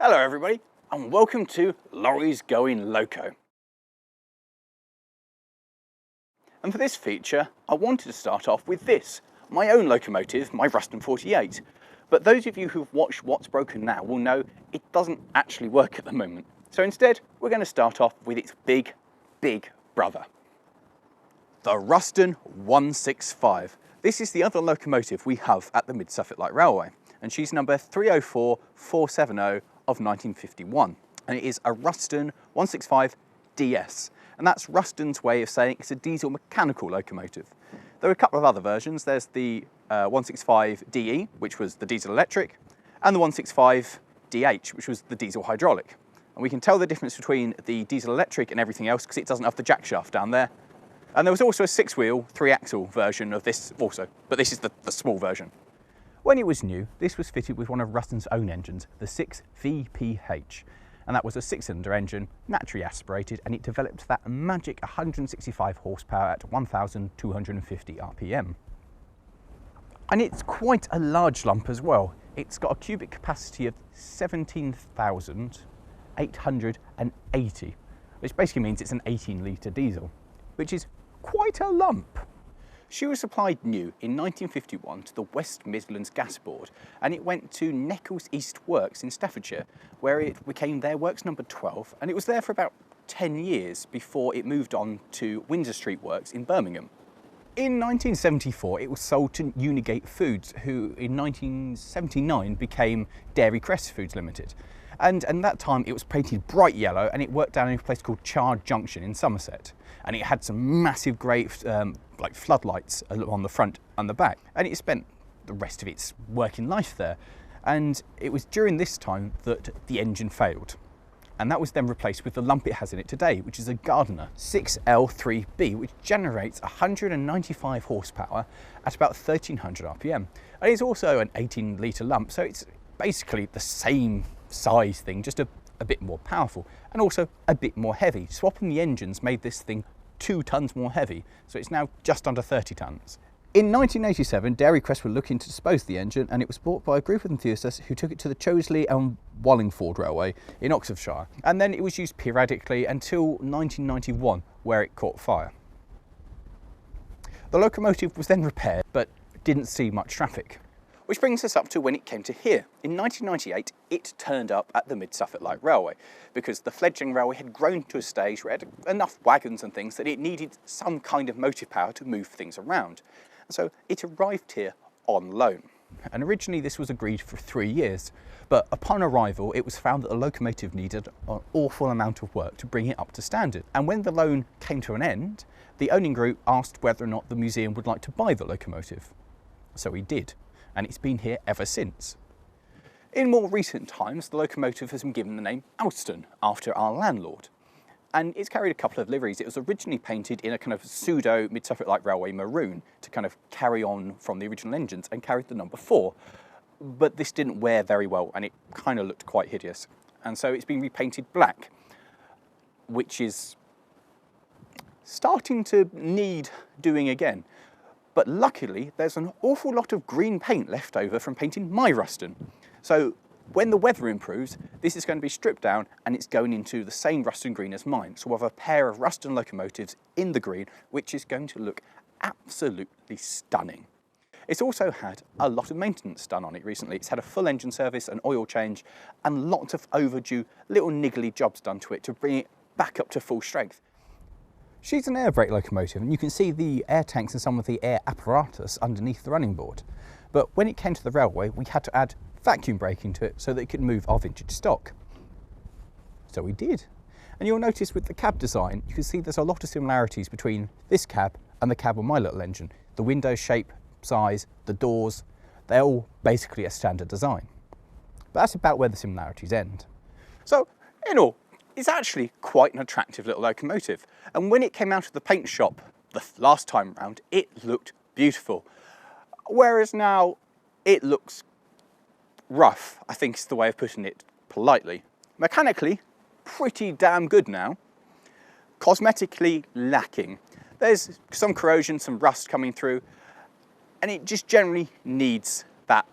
Hello everybody, and welcome to Lawrie's Going Loco. And for this feature, I wanted to start off with this, my own locomotive, my Ruston 48. But those of you who've watched What's Broken Now will know it doesn't actually work at the moment. So instead, we're going to start off with its big brother, the Ruston 165. This is the other locomotive we have at the Mid-Suffolk Light Railway, and she's number 304470 of 1951, and it is a Ruston 165 DS, and that's Ruston's way of saying it's a diesel mechanical locomotive. There are a couple of other versions. There's the 165 DE, which was the diesel electric, and the 165 DH, which was the diesel hydraulic. And we can tell the difference between the diesel electric and everything else because it doesn't have the jack shaft down there. And there was also a 6-wheel, 3-axle version of this also, but this is the small version. When it was new, this was fitted with one of Ruston's own engines, the 6VPH, and that was a 6-cylinder engine, naturally aspirated, and it developed that magic 165 horsepower at 1,250 RPM. And it's quite a large lump as well. It's got a cubic capacity of 17,880, which basically means it's an 18-litre diesel, which is quite a lump. She was supplied new in 1951 to the West Midlands Gas Board, and it went to Neckles East Works in Staffordshire, where it became their works number 12, and it was there for about 10 years before it moved on to Windsor Street Works in Birmingham. In 1974, it was sold to Unigate Foods, who in 1979 became Dairy Crest Foods Limited. And at that time it was painted bright yellow, and it worked down in a place called Chard Junction in Somerset. And it had some massive great like floodlights on the front and the back. And it spent the rest of its working life there. And it was during this time that the engine failed. And that was then replaced with the lump it has in it today, which is a Gardner 6L3B, which generates 195 horsepower at about 1300 RPM. And it's also an 18-litre lump, so it's basically the same size thing, just a bit more powerful and also a bit more heavy. Swapping the engines made this thing 2 tons more heavy, so it's now just under 30 tons. In 1987, Dairy Crest were looking to dispose of the engine, and it was bought by a group of enthusiasts who took it to the Choseley and Wallingford Railway in Oxfordshire, and then it was used periodically until 1991, where it caught fire. The locomotive was then repaired, but didn't see much traffic. Which brings us up to when it came to here. In 1998, it turned up at the Mid-Suffolk Light Railway because the fledgling railway had grown to a stage where it had enough wagons and things that it needed some kind of motive power to move things around. And so it arrived here on loan. And originally this was agreed for 3 years, but upon arrival it was found that the locomotive needed an awful amount of work to bring it up to standard. And when the loan came to an end, the owning group asked whether or not the museum would like to buy the locomotive. So we did. And it's been here ever since. In more recent times, the locomotive has been given the name Ruston after our landlord. And it's carried a couple of liveries. It was originally painted in a kind of pseudo Mid-Suffolk Light Railway maroon to kind of carry on from the original engines, and carried the number 4. But this didn't wear very well, and it kind of looked quite hideous. And so it's been repainted black, which is starting to need doing again. But luckily, there's an awful lot of green paint left over from painting my Ruston. So when the weather improves, this is going to be stripped down and it's going into the same Ruston green as mine. So we'll have a pair of Ruston locomotives in the green, which is going to look absolutely stunning. It's also had a lot of maintenance done on it recently. It's had a full engine service, an oil change, and lots of overdue little niggly jobs done to it to bring it back up to full strength. She's an air brake locomotive, and you can see the air tanks and some of the air apparatus underneath the running board. But when it came to the railway, we had to add vacuum braking to it so that it could move our vintage stock. So we did. And you'll notice with the cab design, you can see there's a lot of similarities between this cab and the cab on my little engine. The window shape, size, the doors, they're all basically a standard design. But that's about where the similarities end. So, in all, it's actually quite an attractive little locomotive, and when it came out of the paint shop the last time round, it looked beautiful, whereas now it looks rough, I think is the way of putting it politely. Mechanically, pretty damn good now. Cosmetically lacking. There's some corrosion, some rust coming through, and it just generally needs that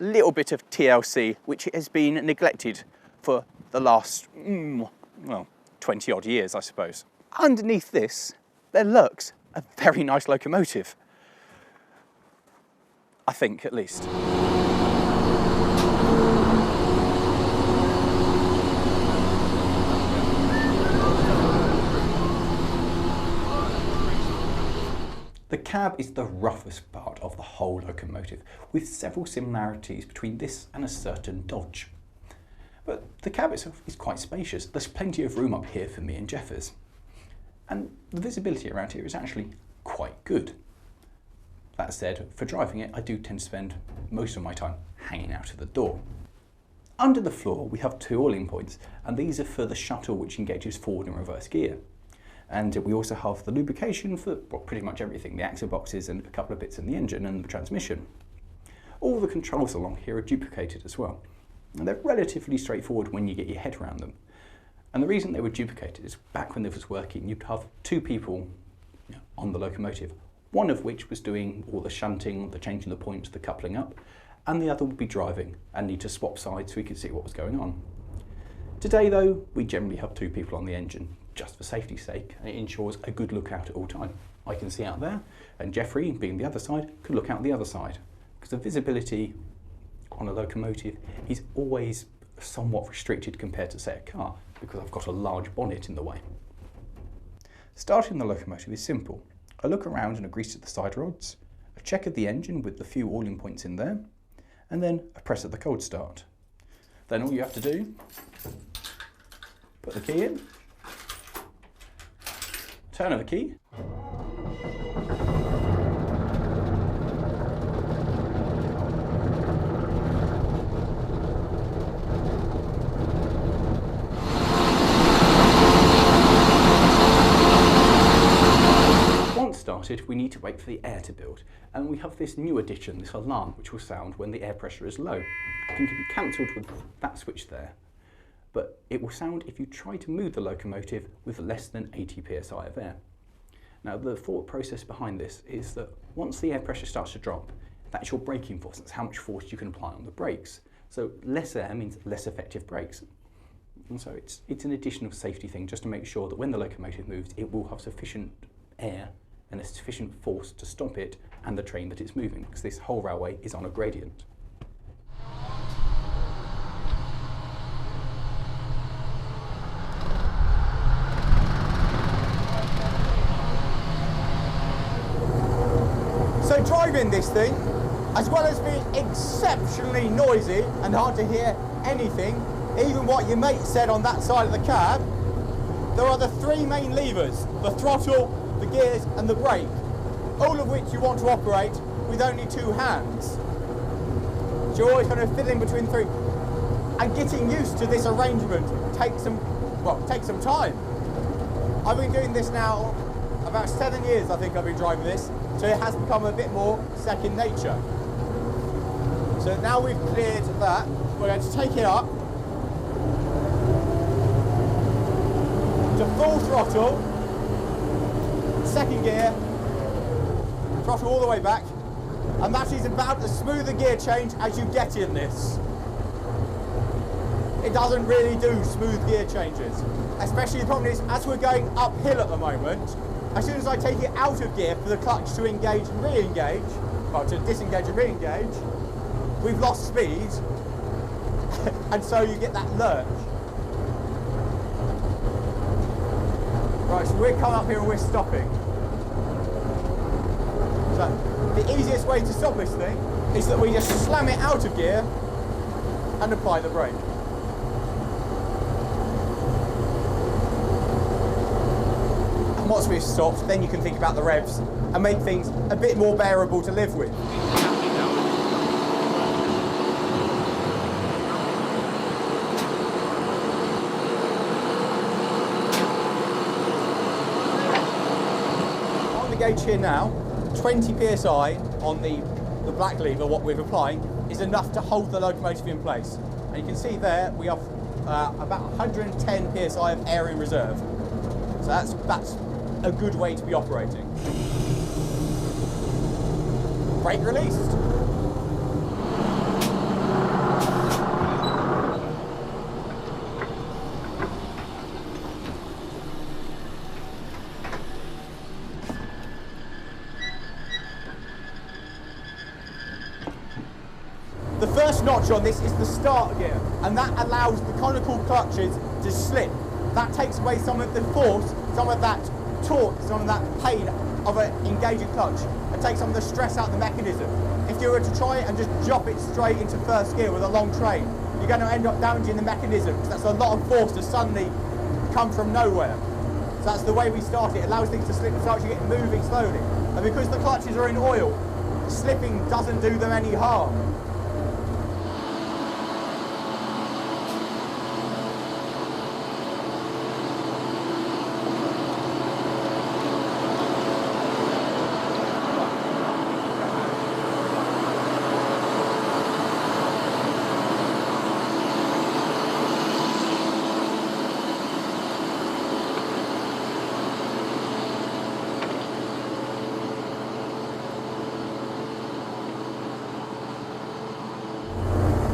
little bit of TLC, which has been neglected for the last, 20 odd years, I suppose. Underneath this, there lurks a very nice locomotive. I think, at least. The cab is the roughest part of the whole locomotive, with several similarities between this and a certain Dodge. But the cab itself is quite spacious. There's plenty of room up here for me and Jeffers. And the visibility around here is actually quite good. That said, for driving it, I do tend to spend most of my time hanging out of the door. Under the floor, we have two oiling points, and these are for the shuttle which engages forward and reverse gear. And we also have the lubrication for pretty much everything, the axle boxes and a couple of bits in the engine and the transmission. All the controls along here are duplicated as well. And they're relatively straightforward when you get your head around them. And the reason they were duplicated is back when this was working, you'd have two people on the locomotive, one of which was doing all the shunting, the changing the points, the coupling up, and the other would be driving and need to swap sides so we could see what was going on. Today though, we generally have two people on the engine, just for safety's sake, and it ensures a good lookout at all time. I can see out there, and Jeffrey, being the other side, could look out the other side, because the visibility on a locomotive is always somewhat restricted compared to, say, a car, because I've got a large bonnet in the way. Starting the locomotive is simple. I look around and I grease at the side rods, a check of the engine with the few oiling points in there, and then a press at the cold start. Then all you have to do, put the key in, turn of the key, started, we need to wait for the air to build, and we have this new addition, this alarm, which will sound when the air pressure is low. It can be cancelled with that switch there, but it will sound if you try to move the locomotive with less than 80 psi of air. Now, the thought process behind this is that once the air pressure starts to drop, that's your braking force, that's how much force you can apply on the brakes. So less air means less effective brakes. And so it's an additional safety thing, just to make sure that when the locomotive moves, it will have sufficient air and a sufficient force to stop it and the train that it's moving, because this whole railway is on a gradient. So driving this thing, as well as being exceptionally noisy and hard to hear anything, even what your mate said on that side of the cab, there are the three main levers: the throttle, the gears and the brake, all of which you want to operate with only two hands. So you're always kind of fiddling between three. And getting used to this arrangement takes some time. I've been doing this now about 7 years, I think I've been driving this, so it has become a bit more second nature. So now we've cleared that, we're going to take it up to full throttle, second gear, throttle all the way back, and that is about as smooth a gear change as you get in this. It doesn't really do smooth gear changes, especially the problem is, as we're going uphill at the moment, as soon as I take it out of gear for the clutch to engage and re-engage, well, to disengage and re-engage, we've lost speed, and so you get that lurch. Right, so we're coming up here and we're stopping. So the easiest way to stop this thing is that we just slam it out of gear and apply the brake. And once we've stopped, then you can think about the revs and make things a bit more bearable to live with. Gauge here now, 20 psi on the black lever, what we're applying, is enough to hold the locomotive in place. And you can see there we have about 110 psi of air in reserve. So that's a good way to be operating. Brake released. first notch on this is the start gear, and that allows the conical clutches to slip. That takes away some of the force, some of that torque, some of that pain of an engaging clutch, and takes some of the stress out of the mechanism. If you were to try and just drop it straight into first gear with a long train, you're going to end up damaging the mechanism, because that's a lot of force to suddenly come from nowhere. So that's the way we start it. It allows things to slip and starts you get moving slowly. And because the clutches are in oil, slipping doesn't do them any harm.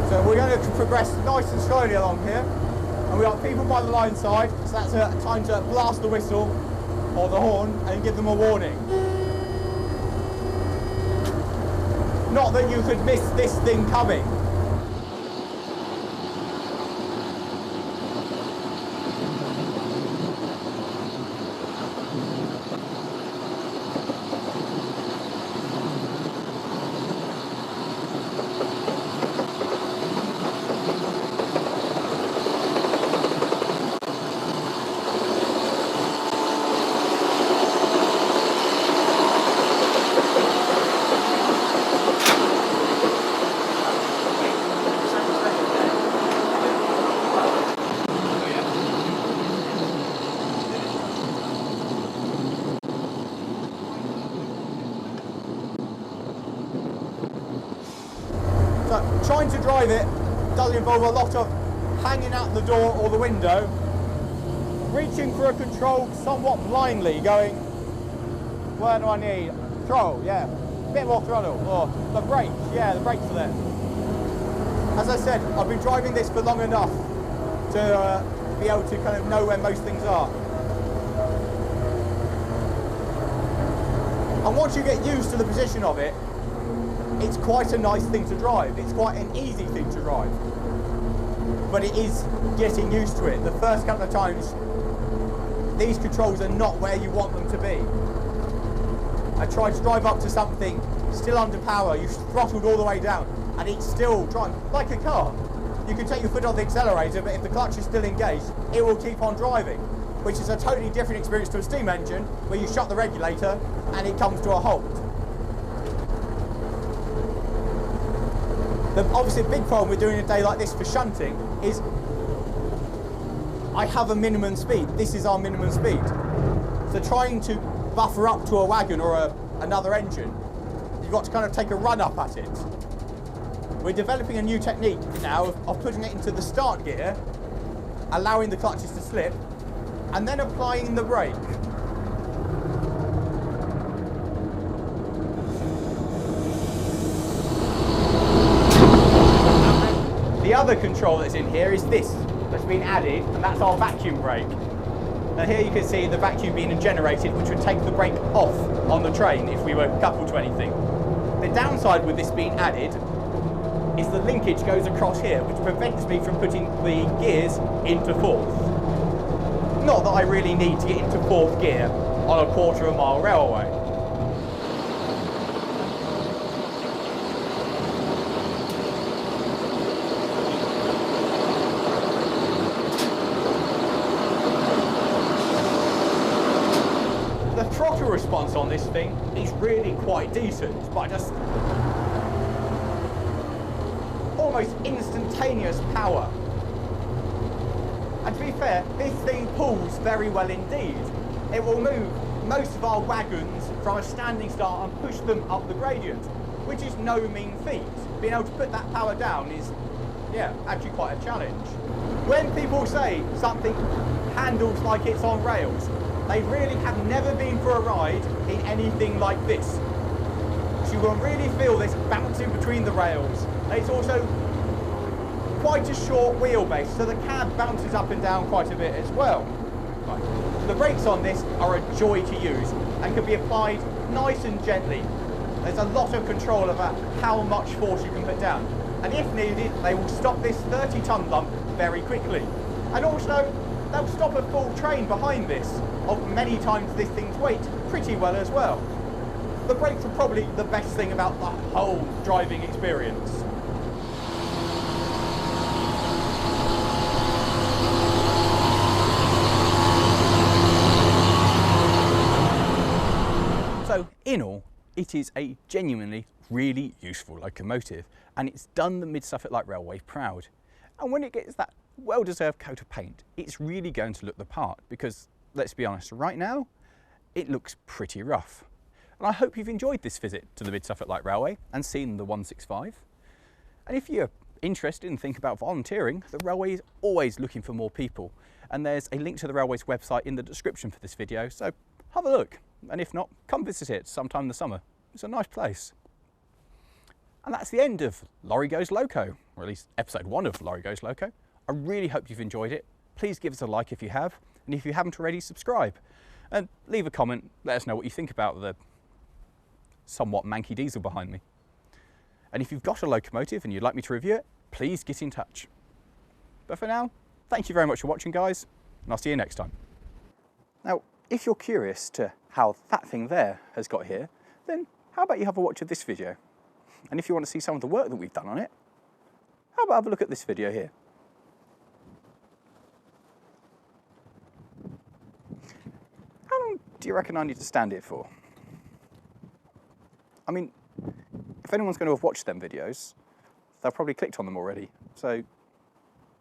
So we're going to progress nice and slowly along here, and we've got people by the line side, so that's a time to blast the whistle or the horn and give them a warning. Not that you could miss this thing coming. So trying to drive it does involve a lot of hanging out the door or the window, reaching for a control somewhat blindly, going, where do I need? Throttle, yeah. Bit more throttle. Or the brakes, yeah, the brakes are there. As I said, I've been driving this for long enough to be able to kind of know where most things are. And once you get used to the position of it, it's quite a nice thing to drive. It's quite an easy thing to drive. But it is getting used to it. The first couple of times, these controls are not where you want them to be. I tried to drive up to something, still under power, you've throttled all the way down, and it's still driving, like a car. You can take your foot off the accelerator, but if the clutch is still engaged, it will keep on driving, which is a totally different experience to a steam engine, where you shut the regulator, and it comes to a halt. The obviously big problem with doing a day like this for shunting is I have a minimum speed. This is our minimum speed. So trying to buffer up to a wagon or another engine, you've got to kind of take a run up at it. We're developing a new technique now of putting it into the start gear, allowing the clutches to slip, and then applying the brake. The other control that's in here is this, that's been added, and that's our vacuum brake. Now here you can see the vacuum being generated, which would take the brake off on the train if we were coupled to anything. The downside with this being added is the linkage goes across here, which prevents me from putting the gears into fourth. Not that I really need to get into fourth gear on a quarter of a mile railway. The throttle response on this thing is really quite decent, but just almost instantaneous power. And to be fair, this thing pulls very well indeed. It will move most of our wagons from a standing start and push them up the gradient, which is no mean feat. Being able to put that power down is, yeah, actually quite a challenge. When people say something handles like it's on rails, they really have never been for a ride in anything like this. So you will really feel this bouncing between the rails. And it's also quite a short wheelbase, so the cab bounces up and down quite a bit as well. Right. The brakes on this are a joy to use and can be applied nice and gently. There's a lot of control about how much force you can put down. and if needed, they will stop this 30-ton lump very quickly. And also, they'll stop a full train behind this, of many times this thing's weight, pretty well as well. The brakes are probably the best thing about the whole driving experience. So in all, it is a genuinely really useful locomotive, and it's done the Mid-Suffolk Light Railway proud. And when it gets that well-deserved coat of paint, it's really going to look the part, because let's be honest, right now, it looks pretty rough. And I hope you've enjoyed this visit to the Mid-Suffolk Light Railway and seen the 165. And if you're interested and think about volunteering, the railway is always looking for more people. And there's a link to the railway's website in the description for this video, so have a look. And if not, come visit it sometime in the summer. It's a nice place. And that's the end of Lawrie Goes Loco, or at least episode 1 of Lawrie Goes Loco. I really hope you've enjoyed it. Please give us a like if you have, and if you haven't already, subscribe. And leave a comment, let us know what you think about the somewhat manky diesel behind me. And if you've got a locomotive and you'd like me to review it, please get in touch. But for now, thank you very much for watching, guys, and I'll see you next time. Now, if you're curious to how that thing there has got here, then how about you have a watch of this video? And if you want to see some of the work that we've done on it, how about have a look at this video here? How long do you reckon I need to stand here for? I mean, if anyone's going to have watched them videos, they've probably clicked on them already. So